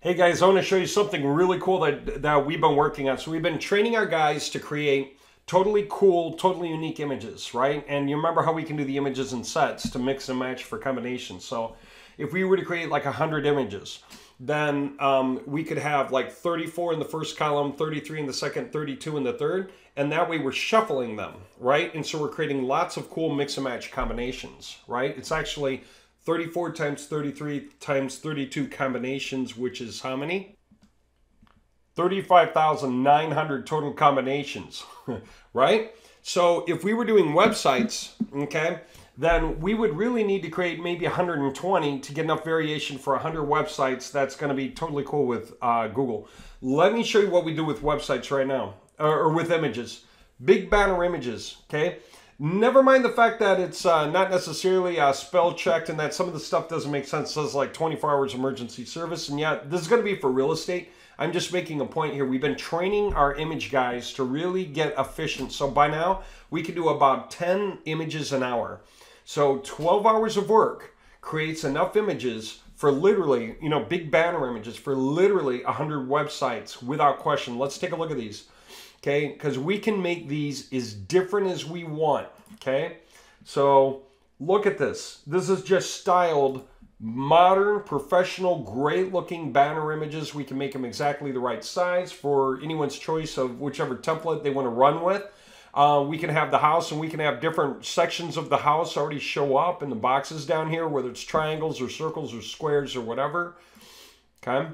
Hey guys, I want to show you something really cool that we've been working on. So we've been training our guys to create totally cool, totally unique images, right? And you remember how we can do the images in sets to mix and match for combinations. So if we were to create like 100 images, then we could have like 34 in the first column, 33 in the second, 32 in the third, and that way we're shuffling them, right? And so we're creating lots of cool mix and match combinations, right? It's actually 34 times 33 times 32 combinations, which is how many? 35,900 total combinations, right? So if we were doing websites, okay, then we would really need to create maybe 120 to get enough variation for 100 websites. That's going to be totally cool with Google. Let me show you what we do with websites right now, or with images. Big banner images, okay? Never mind the fact that it's not necessarily spell checked and that some of the stuff doesn't make sense. It says like 24 hours emergency service. And yeah, this is going to be for real estate. I'm just making a point here. We've been training our image guys to really get efficient. So by now, we can do about 10 images an hour. So 12 hours of work creates enough images for literally, big banner images for literally 100 websites without question. Let's take a look at these. Okay, because we can make these as different as we want, okay? So look at this. This is just styled, modern, professional, great-looking banner images. We can make them exactly the right size for anyone's choice of whichever template they want to run with. We can have the house, and we can have different sections of the house already show up in the boxes down here, whether it's triangles or circles or squares or whatever, okay?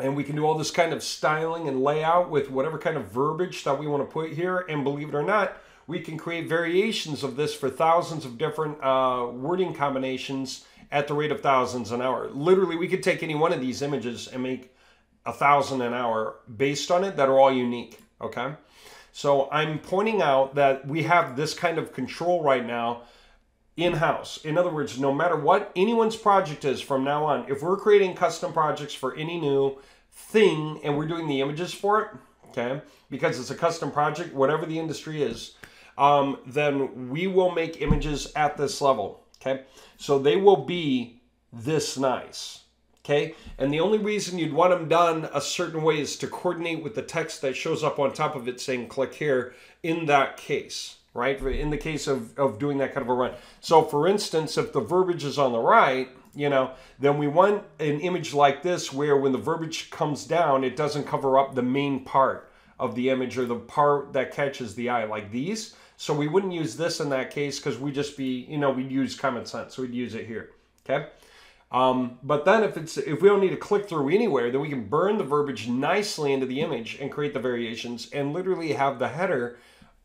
And we can do all this kind of styling and layout with whatever kind of verbiage that we want to put here. And believe it or not, we can create variations of this for thousands of different wording combinations at the rate of thousands an hour. Literally, we could take any one of these images and make 1,000 an hour based on it that are all unique, okay? So I'm pointing out that we have this kind of control right now in-house. In other words, no matter what anyone's project is from now on, if we're creating custom projects for any new thing and we're doing the images for it, okay, because it's a custom project, whatever the industry is, then we will make images at this level, okay? So they will be this nice, okay? And the only reason you'd want them done a certain way is to coordinate with the text that shows up on top of it saying click here in that case. Right? In the case of doing that kind of a run. So for instance, if the verbiage is on the right, then we want an image like this where when the verbiage comes down, it doesn't cover up the main part of the image or the part that catches the eye like these. So we wouldn't use this in that case because we'd just be, we'd use common sense. So we'd use it here, okay? But then if we don't need to click through anywhere, then we can burn the verbiage nicely into the image and create the variations and literally have the header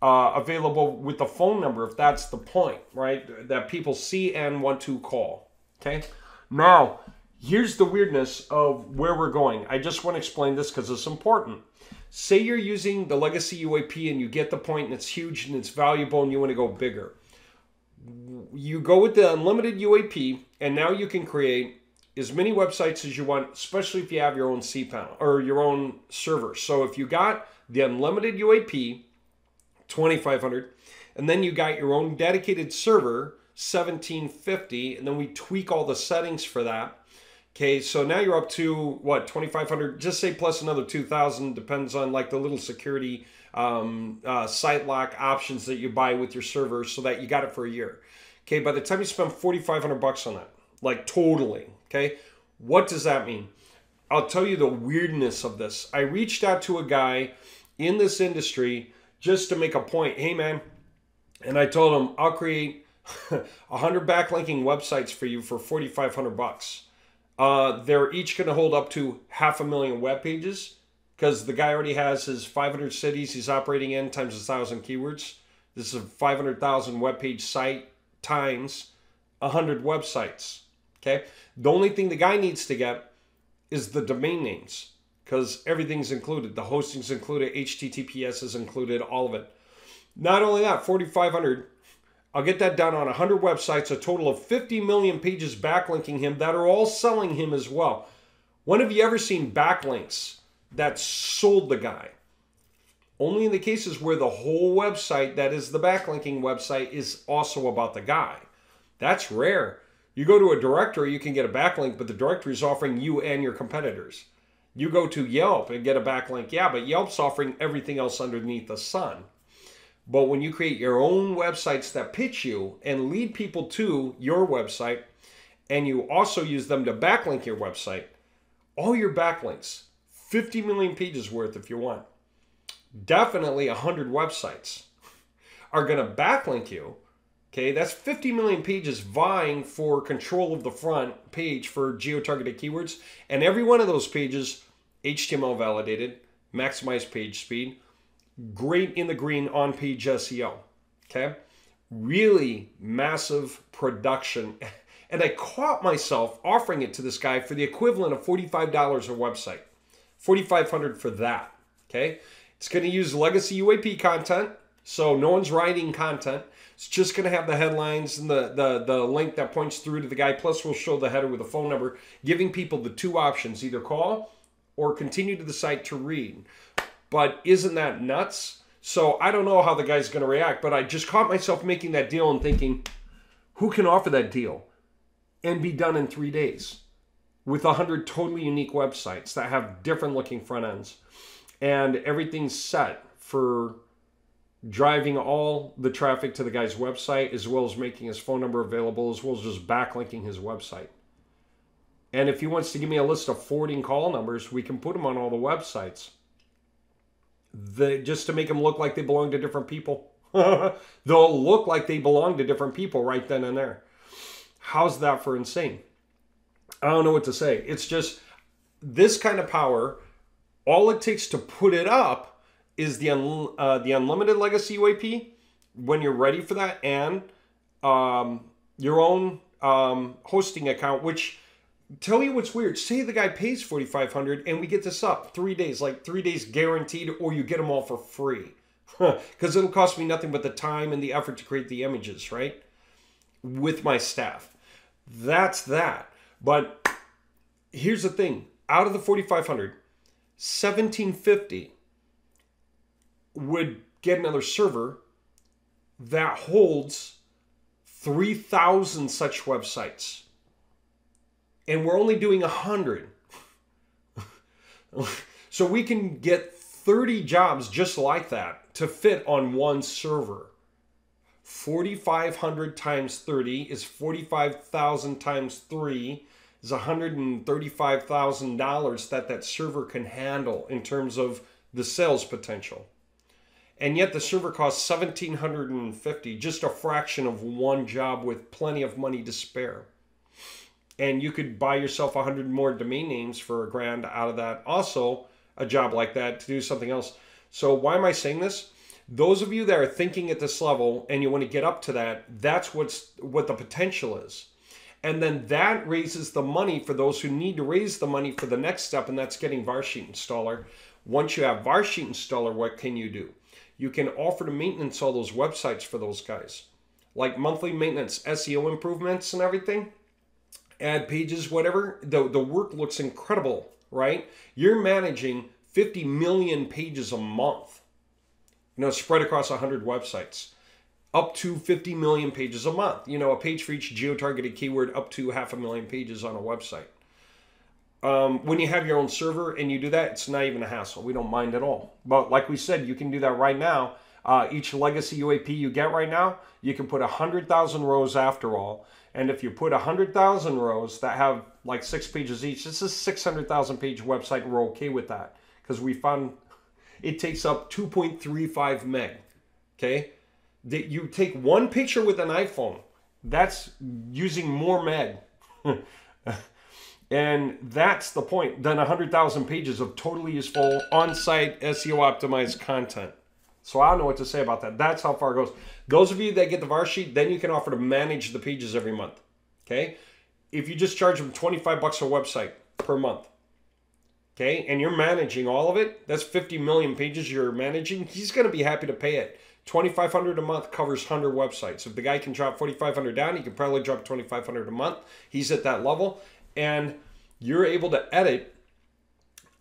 available with the phone number if that's the point, right? That people see and want to call, okay? Now, here's the weirdness of where we're going. I just want to explain this because it's important. Say you're using the legacy UAP and you get the point and it's huge and it's valuable and you want to go bigger. You go with the unlimited UAP and now you can create as many websites as you want, especially if you have your own cPanel or your own server. So if you got the unlimited UAP, 2,500, and then you got your own dedicated server, 1,750, and then we tweak all the settings for that. Okay, so now you're up to what, 2,500? Just say plus another 2,000, depends on like the little security site lock options that you buy with your server, so that you got it for a year. Okay, by the time you spend 4,500 bucks on that, like totally. Okay, what does that mean? I'll tell you the weirdness of this. I reached out to a guy in this industry just to make a point. Hey man, and I told him I'll create 100 backlinking websites for you for 4,500 bucks. They're each going to hold up to 500,000 web pages because the guy already has his 500 cities he's operating in times 1,000 keywords. This is a 500,000 web page site times 100 websites. Okay, the only thing the guy needs to get is the domain names, because everything's included. The hosting's included, HTTPS is included, all of it. Not only that, 4,500, I'll get that done on 100 websites, a total of 50 million pages backlinking him that are all selling him as well. When have you ever seen backlinks that sold the guy? Only in the cases where the whole website, that is the backlinking website, is also about the guy. That's rare. You go to a directory, you can get a backlink, but the directory is offering you and your competitors. You go to Yelp and get a backlink, yeah, but Yelp's offering everything else underneath the sun. But when you create your own websites that pitch you and lead people to your website, and you also use them to backlink your website, all your backlinks, 50 million pages worth if you want, definitely 100 websites are going to backlink you. Okay, that's 50 million pages vying for control of the front page for geo-targeted keywords. And every one of those pages, HTML validated, maximize page speed, great in the green on-page SEO. Okay, really massive production. And I caught myself offering it to this guy for the equivalent of $45 a website. $4,500 for that. Okay, it's going to use legacy UAP content, so no one's writing content. It's just going to have the headlines and the link that points through to the guy. Plus, we'll show the header with a phone number, giving people the two options, either call or continue to the site to read. But isn't that nuts? So I don't know how the guy's going to react, but I just caught myself making that deal and thinking, who can offer that deal and be done in 3 days with 100 totally unique websites that have different looking front ends, and everything's set for driving all the traffic to the guy's website, as well as making his phone number available, as well as just backlinking his website. And if he wants to give me a list of forwarding call numbers, we can put them on all the websites. Just to make them look like they belong to different people. They'll look like they belong to different people right then and there. How's that for insane? I don't know what to say. It's just this kind of power. All it takes to put it up is the unlimited legacy UAP when you're ready for that, and your own hosting account. Which, tell you what's weird. Say the guy pays $4,500 and we get this up 3 days, like 3 days guaranteed, or you get them all for free, because it'll cost me nothing but the time and the effort to create the images, right? With my staff. That's that. But here's the thing. Out of the $4,500, $1,750 would get another server that holds 3,000 such websites. And we're only doing 100. So we can get 30 jobs just like that to fit on one server. 4,500 times 30 is 45,000 times 3 is $135,000 that server can handle in terms of the sales potential. And yet the server costs $1,750, just a fraction of one job with plenty of money to spare. And you could buy yourself 100 more domain names for $1,000 out of that. Also, a job like that to do something else. So why am I saying this? Those of you that are thinking at this level and you want to get up to that, that's what the potential is. And then that raises the money for those who need to raise the money for the next step, and that's getting Varsheet Installer. Once you have Varsheet Installer, what can you do? You can offer to maintenance all those websites for those guys. Like monthly maintenance, SEO improvements and everything. Add pages, whatever. The work looks incredible, right? You're managing 50 million pages a month. Spread across 100 websites. Up to 50 million pages a month. A page for each geo-targeted keyword, up to 500,000 pages on a website. When you have your own server and you do that, it's not even a hassle. We don't mind at all. But like we said, you can do that right now. Each legacy UAP you get right now, you can put 100,000 rows after all. And if you put 100,000 rows that have like 6 pages each, this is a 600,000 page website, and we're okay with that. Because we found it takes up 2.35 meg. Okay? That you take one picture with an iPhone, that's using more meg. And that's the point. Then 100,000 pages of totally useful on-site SEO optimized content. So I don't know what to say about that. That's how far it goes. Those of you that get the Varsheet, then you can offer to manage the pages every month. Okay? If you just charge them 25 bucks a website per month. Okay? And you're managing all of it, that's 50 million pages you're managing. He's going to be happy to pay it. $2,500 a month covers 100 websites. If the guy can drop $4,500 down, he can probably drop $2,500 a month. He's at that level. And you're able to edit,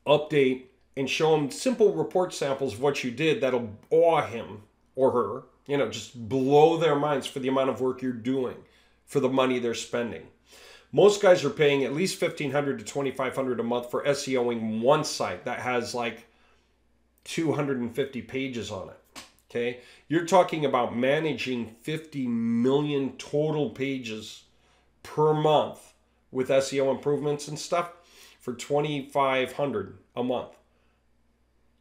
update, and show him simple report samples of what you did that'll awe him or her, just blow their minds for the amount of work you're doing, for the money they're spending. Most guys are paying at least $1,500 to $2,500 a month for SEOing one site that has like 250 pages on it. Okay, you're talking about managing 50 million total pages per month with SEO improvements and stuff for $2,500 a month.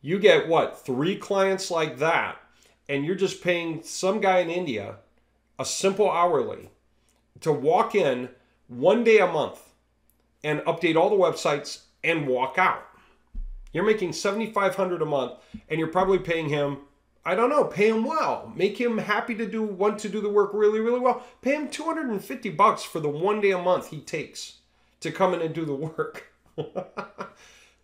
You get what, 3 clients like that, and you're just paying some guy in India a simple hourly to walk in 1 day a month and update all the websites and walk out. You're making $7,500 a month, and you're probably paying him, I don't know, pay him well. Make him happy to want to do the work really, really well. Pay him $250 for the 1 day a month he takes to come in and do the work.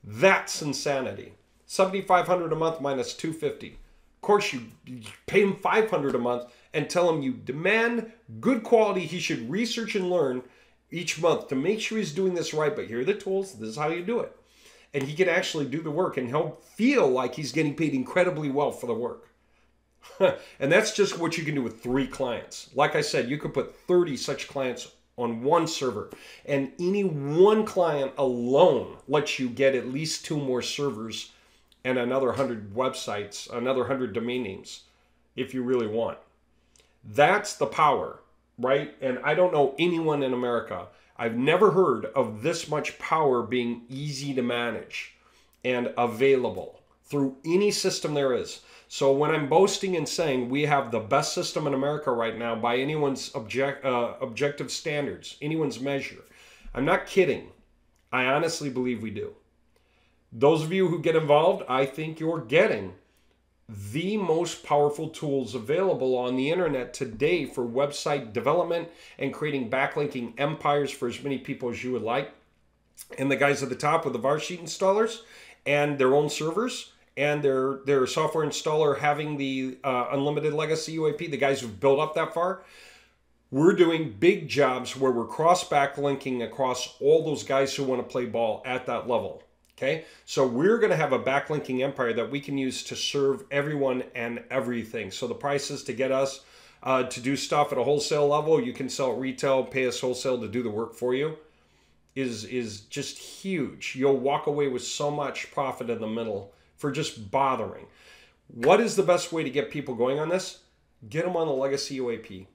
That's insanity. $7,500 a month minus $250. Of course, you pay him $500 a month and tell him you demand good quality. He should research and learn each month to make sure he's doing this right. But here are the tools. This is how you do it. And he can actually do the work, and he'll feel like he's getting paid incredibly well for the work. And that's just what you can do with 3 clients. Like I said, you could put 30 such clients on one server, and any one client alone lets you get at least 2 more servers and another 100 websites, another 100 domain names, if you really want. That's the power, right? And I don't know anyone in America. I've never heard of this much power being easy to manage and available through any system there is. So when I'm boasting and saying we have the best system in America right now by anyone's objective standards, anyone's measure, I'm not kidding. I honestly believe we do. Those of you who get involved, I think you're getting the most powerful tools available on the internet today for website development and creating backlinking empires for as many people as you would like. And the guys at the top with the VARSheet installers and their own servers and their software installer having the unlimited legacy UAP, the guys who've built up that far, we're doing big jobs where we're cross-backlinking across all those guys who want to play ball at that level. Okay, so we're going to have a backlinking empire that we can use to serve everyone and everything. So the prices to get us to do stuff at a wholesale level, you can sell at retail, pay us wholesale to do the work for you, is just huge. You'll walk away with so much profit in the middle for just bothering. What is the best way to get people going on this? Get them on the legacy UAP.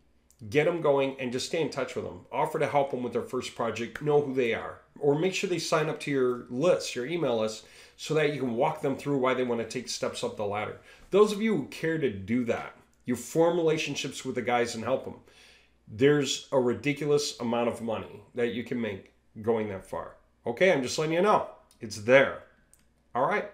Get them going and just stay in touch with them. Offer to help them with their first project. Know who they are. Or make sure they sign up to your list, your email list, so that you can walk them through why they want to take steps up the ladder. Those of you who care to do that, you form relationships with the guys and help them. There's a ridiculous amount of money that you can make going that far. Okay, I'm just letting you know. It's there. All right.